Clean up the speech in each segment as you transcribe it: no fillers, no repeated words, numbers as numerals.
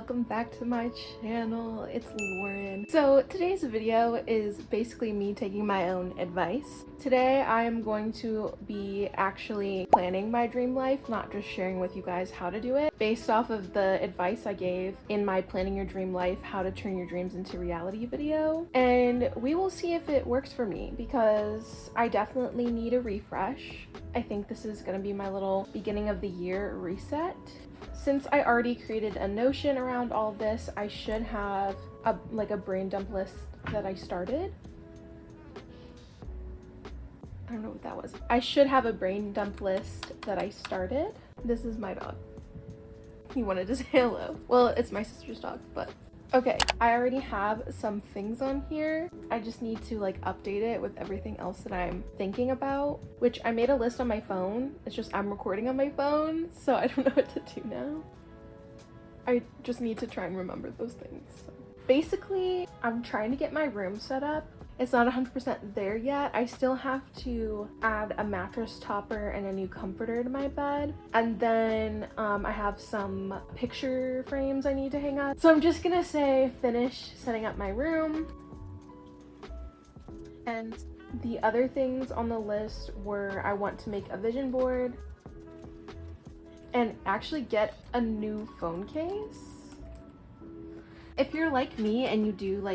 welcome back to my channel. It's Lauren. So today's video is basically me taking my own advice. Today I am going to be actually planning my dream life, not just sharing with you guys how to do it, based off of the advice I gave in my Planning Your Dream Life, How to Turn Your Dreams into Reality video. And we will see if it works for me because I definitely need a refresh. I think this is going to be my little beginning of the year reset. Since I already created a Notion around all of this, I should have a brain dump list that I started. I don't know what that was. I should have a brain dump list that I started. This is my dog. He wanted to say hello. Well, it's my sister's dog, but okay. I already have some things on here. I just need to update it with everything else that I'm thinking about, which I made a list on my phone. It's just I'm recording on my phone, so I don't know what to do now. I just need to try and remember those things. So basically, I'm trying to get my room set up. It's not 100% there yet. I still have to add a mattress topper and a new comforter to my bed. And then I have some picture frames I need to hang up. So I'm just gonna say finish setting up my room. And the other things on the list were I want to make a vision board and actually get a new phone case. If you're like me and you do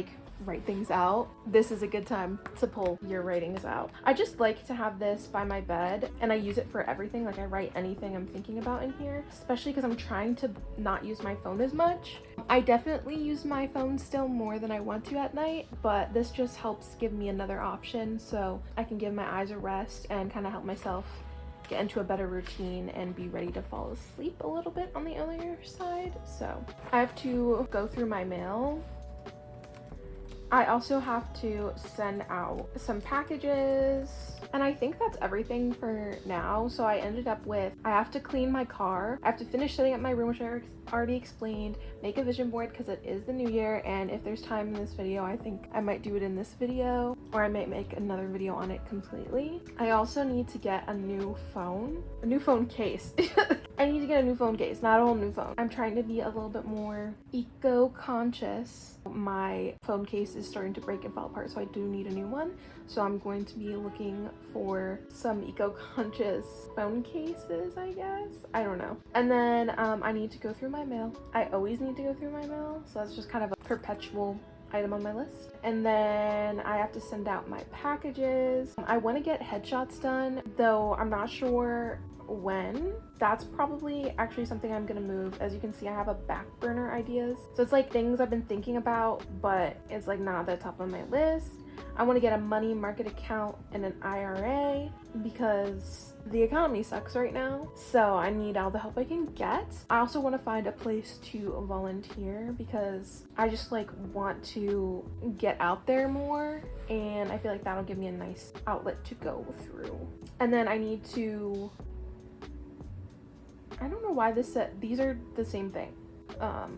write things out, this is a good time to pull your writings out. I just like to have this by my bed and I use it for everything. I write anything I'm thinking about in here, especially because I'm trying to not use my phone as much. I definitely use my phone still more than I want to at night, but this just helps give me another option so I can give my eyes a rest and kind of help myself get into a better routine and be ready to fall asleep a little bit on the other side. So I have to go through my mail. I also have to send out some packages, and I think that's everything for now. So I ended up with, I have to clean my car, I have to finish setting up my room, which I already explained, make a vision board because it is the new year, and if there's time in this video, I think I might do it in this video, or I might make another video on it completely. I also need to get a new phone case. I need to get a new phone case, not a whole new phone. I'm trying to be a little bit more eco-conscious. My phone case is starting to break and fall apart, so I do need a new one. So I'm going to be looking for some eco-conscious phone cases, I guess. I don't know. And then I need to go through my mail. I always need to go through my mail, so that's just kind of a perpetual item on my list. And then I have to send out my packages. I want to get headshots done, though I'm not sure when. That's probably actually something I'm gonna move. As you can see, I have a back burner ideas, so it's things I've been thinking about, but it's not at the top of my list. I want to get a money market account and an IRA because the economy sucks right now, so I need all the help I can get. I also want to find a place to volunteer because I just want to get out there more, and I feel like that'll give me a nice outlet to go through. And then I need to, I don't know why this said these are the same thing.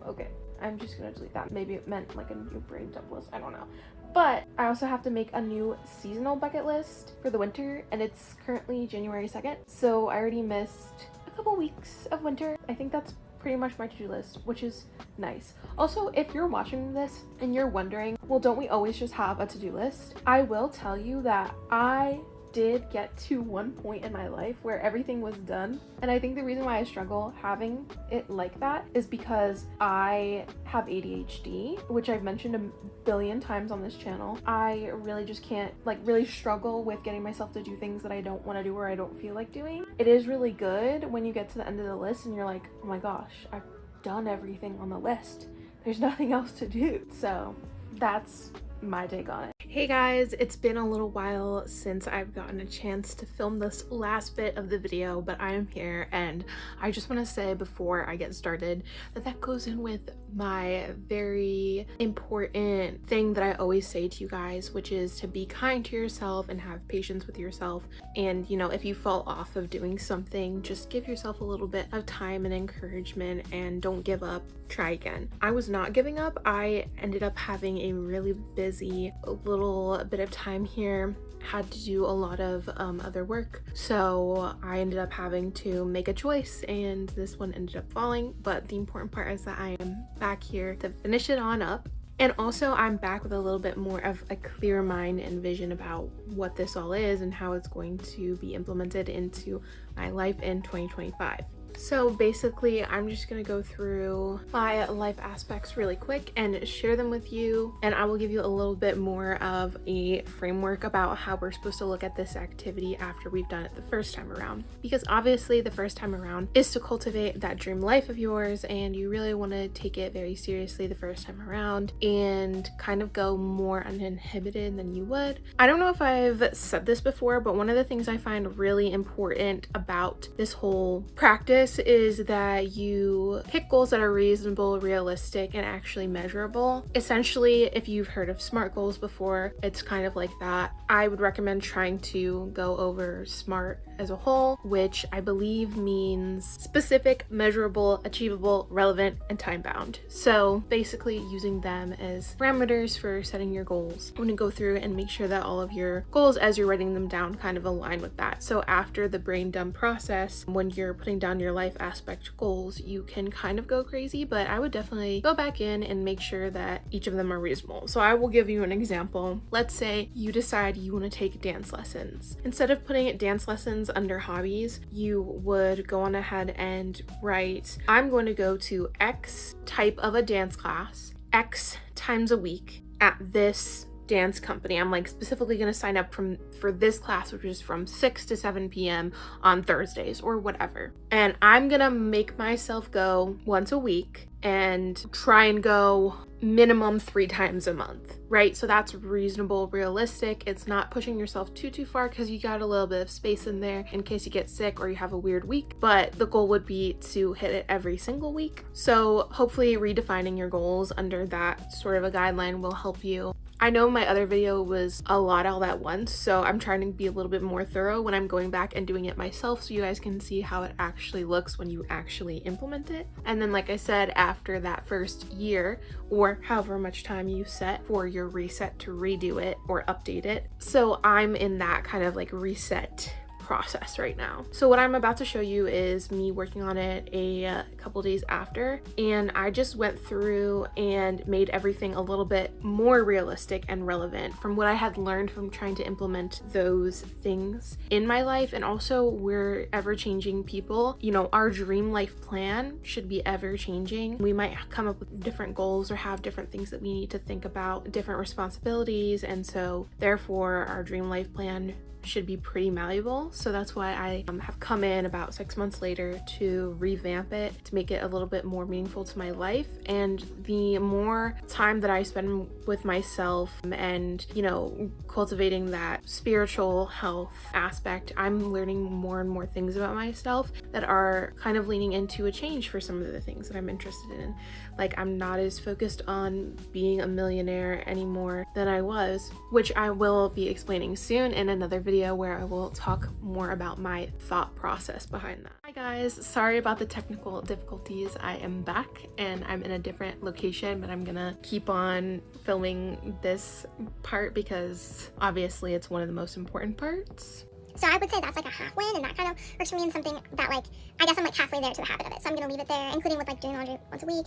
Okay, I'm just gonna delete that. Maybe it meant a new brain dump list, I don't know. But I also have to make a new seasonal bucket list for the winter, and it's currently January 2nd, so I already missed a couple weeks of winter. I think that's pretty much my to-do list, which is nice. Also, if you're watching this and you're wondering, well, don't we always just have a to-do list? I will tell you that I did get to one point in my life where everything was done, and I think the reason why I struggle having it like that is because I have ADHD, which I've mentioned a billion times on this channel. I really just can't really struggle with getting myself to do things that I don't want to do or I don't feel like doing. It is really good when you get to the end of the list and you're like, oh my gosh, I've done everything on the list, there's nothing else to do. So that's my take on it. Hey guys, it's been a little while since I've gotten a chance to film this last bit of the video, but I am here, and I just want to say before I get started that goes in with my very important thing that I always say to you guys, which is to be kind to yourself and have patience with yourself. And if you fall off of doing something, just give yourself a little bit of time and encouragement and don't give up. Try again. I was not giving up. I ended up having a really busy little bit of time here had to do a lot of other work. So I ended up having to make a choice, and this one ended up falling. But the important part is that I am back here to finish it on up. And also I'm back with a little bit more of a clear mind and vision about what this all is and how it's going to be implemented into my life in 2025. So basically, I'm just gonna go through my life aspects really quick and share them with you, and I will give you a little bit more of a framework about how we're supposed to look at this activity after we've done it the first time around. Because obviously the first time around is to cultivate that dream life of yours, and you really want to take it very seriously the first time around and kind of go more uninhibited than you would. I don't know if I've said this before, but one of the things I find really important about this whole practice is that you pick goals that are reasonable, realistic, and actually measurable. Essentially, if you've heard of SMART goals before, it's kind of like that. I would recommend trying to go over SMART as a whole, which I believe means specific, measurable, achievable, relevant, and time-bound. So basically using them as parameters for setting your goals. I'm gonna go through and make sure that all of your goals as you're writing them down kind of align with that. So after the brain dump process, when you're putting down your life aspect goals, you can kind of go crazy, but I would definitely go back in and make sure that each of them are reasonable. So I will give you an example. Let's say you decide you want to take dance lessons. Instead of putting dance lessons under hobbies, you would go on ahead and write, I'm going to go to X type of a dance class, X times a week at this dance company. I'm like specifically going to sign up for this class, which is from 6 to 7 p.m. on Thursdays or whatever. And I'm going to make myself go once a week and try and go minimum 3 times a month, right? So that's reasonable, realistic. It's not pushing yourself too far because you got a little bit of space in there in case you get sick or you have a weird week, but the goal would be to hit it every single week. So hopefully redefining your goals under that sort of a guideline will help you. I know my other video was a lot all at once, so I'm trying to be a little bit more thorough when I'm going back and doing it myself so you guys can see how it actually looks when you actually implement it. And then like I said, after that first year or however much time you set for your reset to redo it or update it. So I'm in that kind of like reset process right now. So what I'm about to show you is me working on it a couple days after, and I just went through and made everything a little bit more realistic and relevant from what I had learned from trying to implement those things in my life. And also, we're ever changing people. You know, our dream life plan should be ever changing. We might come up with different goals or have different things that we need to think about, different responsibilities, and so therefore our dream life plan should be pretty malleable. So that's why I have come in about 6 months later to revamp it, to make it a little bit more meaningful to my life. And the more time that I spend with myself and, you know, cultivating that spiritual health aspect, I'm learning more and more things about myself that are kind of leaning into a change for some of the things that I'm interested in. Like, I'm not as focused on being a millionaire anymore than I was, which I will be explaining soon in another video where I will talk more about my thought process behind that. Hi guys, sorry about the technical difficulties. I am back and I'm in a different location, but I'm gonna keep on filming this part because obviously it's one of the most important parts. So I would say that's like a half win, and that kind of works for me in something that, like, I guess I'm like halfway there to the habit of it. So I'm gonna leave it there, including with like doing laundry once a week,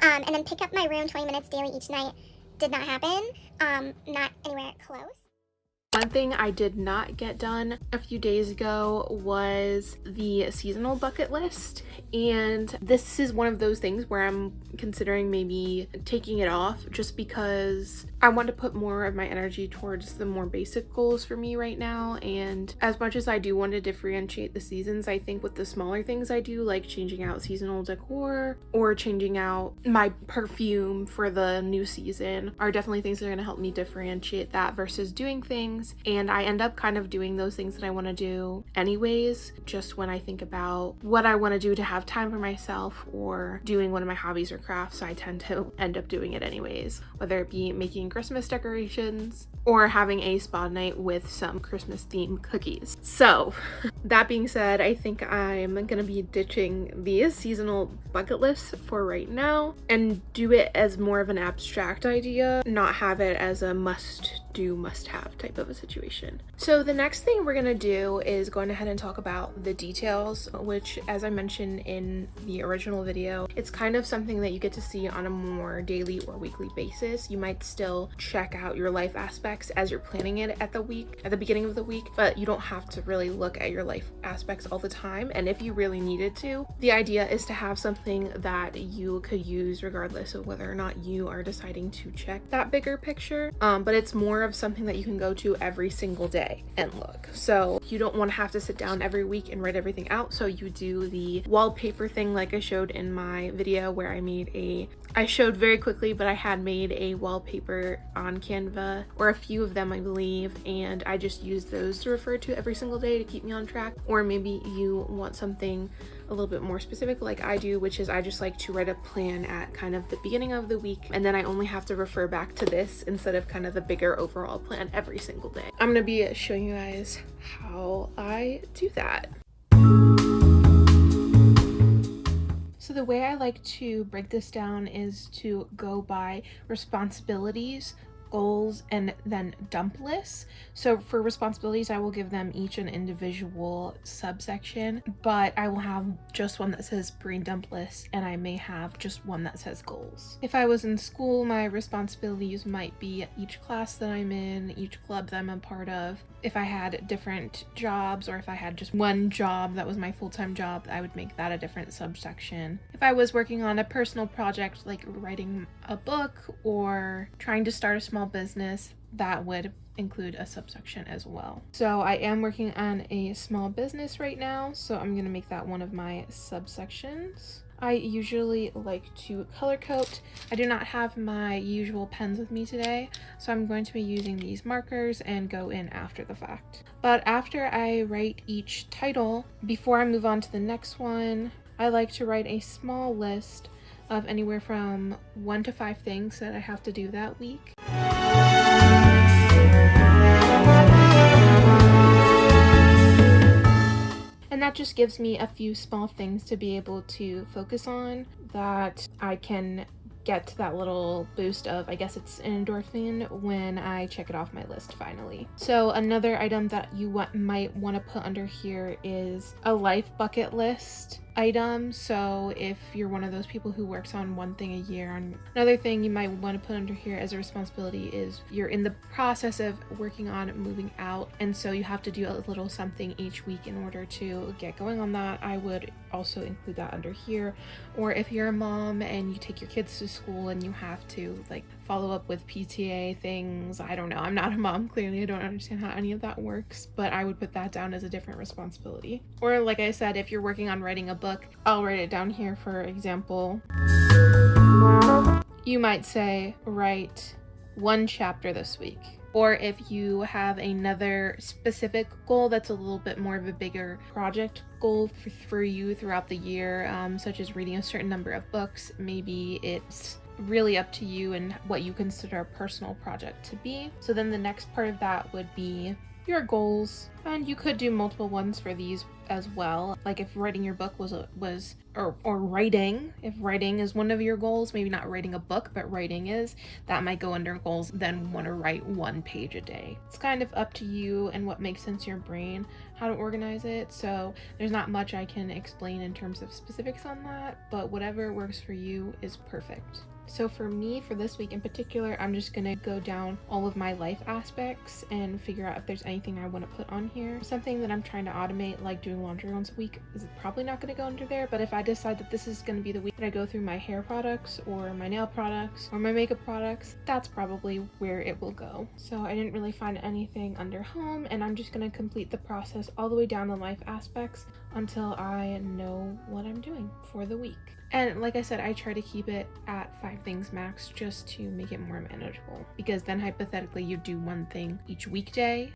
and then pick up my room 20 minutes daily each night. Did not happen. Not anywhere close. One thing I did not get done a few days ago was the seasonal bucket list, and this is one of those things where I'm considering maybe taking it off just because I want to put more of my energy towards the more basic goals for me right now. And as much as I do want to differentiate the seasons, I think with the smaller things I do, like changing out seasonal decor or changing out my perfume for the new season, are definitely things that are going to help me differentiate that versus doing things. And I end up kind of doing those things that I want to do anyways, just when I think about what I want to do to have time for myself or doing one of my hobbies or crafts. I tend to end up doing it anyways, whether it be making Christmas decorations or having a spa night with some Christmas themed cookies. So that being said, I think I'm gonna be ditching the seasonal bucket list for right now and do it as more of an abstract idea, not have it as a must do must have type of a situation. So the next thing we're gonna do is going ahead and talk about the details, which, as I mentioned in the original video, it's kind of something that you get to see on a more daily or weekly basis. You might still check out your life aspects as you're planning it at the beginning of the week, but you don't have to really look at your life aspects all the time. And if you really needed to, the idea is to have something that you could use regardless of whether or not you are deciding to check that bigger picture. But it's more of something that you can go to every single day and look. So you don't want to have to sit down every week and write everything out. So you do the wallpaper thing like I showed in my video, where I showed very quickly, but I had made a wallpaper on Canva, or a few of them I believe, and I just used those to refer to every single day to keep me on track. Or maybe you want something a little bit more specific like I do, which is I just like to write a plan at kind of the beginning of the week, and then I only have to refer back to this instead of kind of the bigger overall plan every single day. I'm gonna be showing you guys how I do that. So the way I like to break this down is to go by responsibilities, goals, and then dump lists. So for responsibilities, I will give them each an individual subsection, but I will have just one that says brain dump list, and I may have just one that says goals. If I was in school, my responsibilities might be each class that I'm in, each club that I'm a part of. If I had different jobs, or if I had just one job that was my full-time job, I would make that a different subsection. If I was working on a personal project like writing a book or trying to start a small business, that would include a subsection as well. So I am working on a small business right now, so I'm gonna make that one of my subsections. I usually like to color code. I do not have my usual pens with me today, so I'm going to be using these markers and go in after the fact. But after I write each title, before I move on to the next one, I like to write a small list of anywhere from 1 to 5 things that I have to do that week. And that just gives me a few small things to be able to focus on, that I can get to that little boost of, I guess it's an endorphin, when I check it off my list finally. So another item that you might want to put under here is a life bucket list item. So if you're one of those people who works on one thing a year, and another thing you might want to put under here as a responsibility is you're in the process of working on moving out, and so you have to do a little something each week in order to get going on that. I would also include that under here. Or if you're a mom and you take your kids to school and you have to like follow up with PTA things, I don't know, I'm not a mom, clearly I don't understand how any of that works, but I would put that down as a different responsibility. Or like I said, if you're working on writing a book, I'll write it down here. For example, you might say write 1 chapter this week. Or if you have another specific goal that's a little bit more of a bigger project goal for you throughout the year, such as reading a certain number of books, maybe it's really up to you and what you consider a personal project to be. So then the next part of that would be your goals, and you could do multiple ones for these as well. Like if writing your book or writing, if writing is one of your goals, maybe not writing a book, but writing is, that might go under goals, then want to write 1 page a day. It's kind of up to you and what makes sense to your brain, how to organize it. So there's not much I can explain in terms of specifics on that, but whatever works for you is perfect. So for me, for this week in particular, I'm just gonna go down all of my life aspects and figure out if there's anything I want to put on here. Something that I'm trying to automate, like doing laundry once a week, is probably not gonna go under there, but if I decide that this is gonna be the week that I go through my hair products or my nail products or my makeup products, that's probably where it will go. So I didn't really find anything under home, and I'm just gonna complete the process all the way down the life aspects until I know what I'm doing for the week. And like I said, I try to keep it at 5 things max just to make it more manageable, because then hypothetically you do 1 thing each weekday.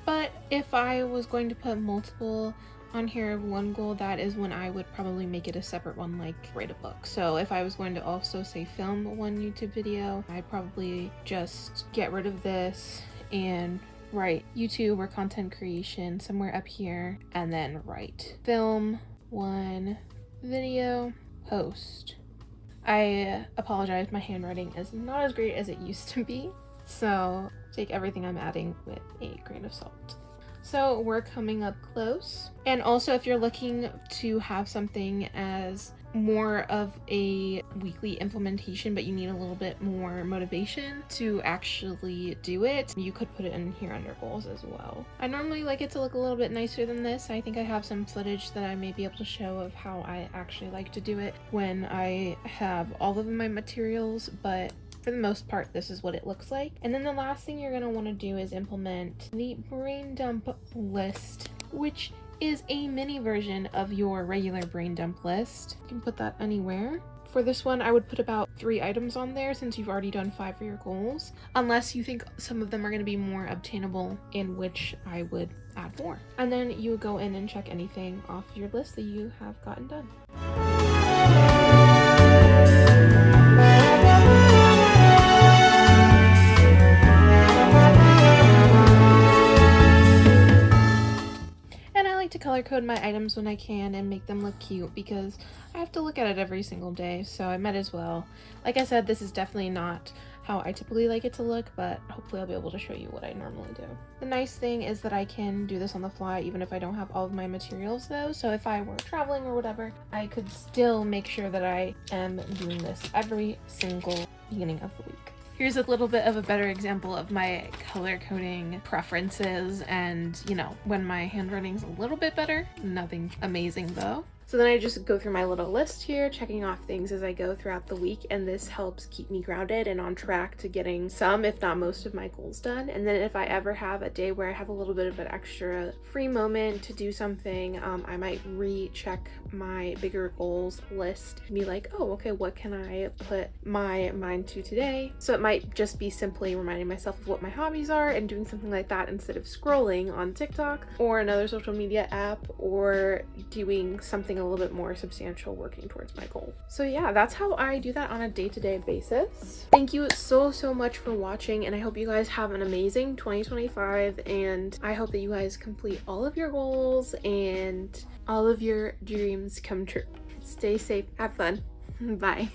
But if I was going to put multiple on here of 1 goal, that is when I would probably make it a separate one, like write a book. So if I was going to also say film 1 YouTube video, I'd probably just get rid of this and write YouTube or content creation somewhere up here, and then write film 1 video, post I apologize, my handwriting is not as great as it used to be, so take everything I'm adding with a grain of salt. So we're coming up close. And also, if you're looking to have something as more of a weekly implementation, but you need a little bit more motivation to actually do it, you could put it in here under goals as well. I normally like it to look a little bit nicer than this. I think I have some footage that I may be able to show of how I actually like to do it when I have all of my materials, but for the most part, this is what it looks like. And then the last thing you're going to want to do is implement the brain dump list, which is a mini version of your regular brain dump list. You can put that anywhere. For this one, I would put about 3 items on there since you've already done 5 for your goals, unless you think some of them are going to be more obtainable, in which I would add more. And then you would go in and check anything off your list that you have gotten done. To color code my items when I can and make them look cute because I have to look at it every single day, so I might as well. Like I said, this is definitely not how I typically like it to look, but hopefully I'll be able to show you what I normally do. The nice thing is that I can do this on the fly even if I don't have all of my materials though, so if I were traveling or whatever, I could still make sure that I am doing this every single beginning of the week. Here's a little bit of a better example of my color coding preferences, and you know, when my handwriting's a little bit better. Nothing amazing though. So then I just go through my little list here, checking off things as I go throughout the week, and this helps keep me grounded and on track to getting some, if not most, of my goals done. And then if I ever have a day where I have a little bit of an extra free moment to do something, I might recheck my bigger goals list and be like, oh, okay, what can I put my mind to today? So it might just be simply reminding myself of what my hobbies are and doing something like that instead of scrolling on TikTok or another social media app, or doing something a little bit more substantial working towards my goal. So yeah, that's how I do that on a day-to-day basis. Thank you so much for watching, and I hope you guys have an amazing 2025, and I hope that you guys complete all of your goals and all of your dreams come true. Stay safe, have fun. Bye.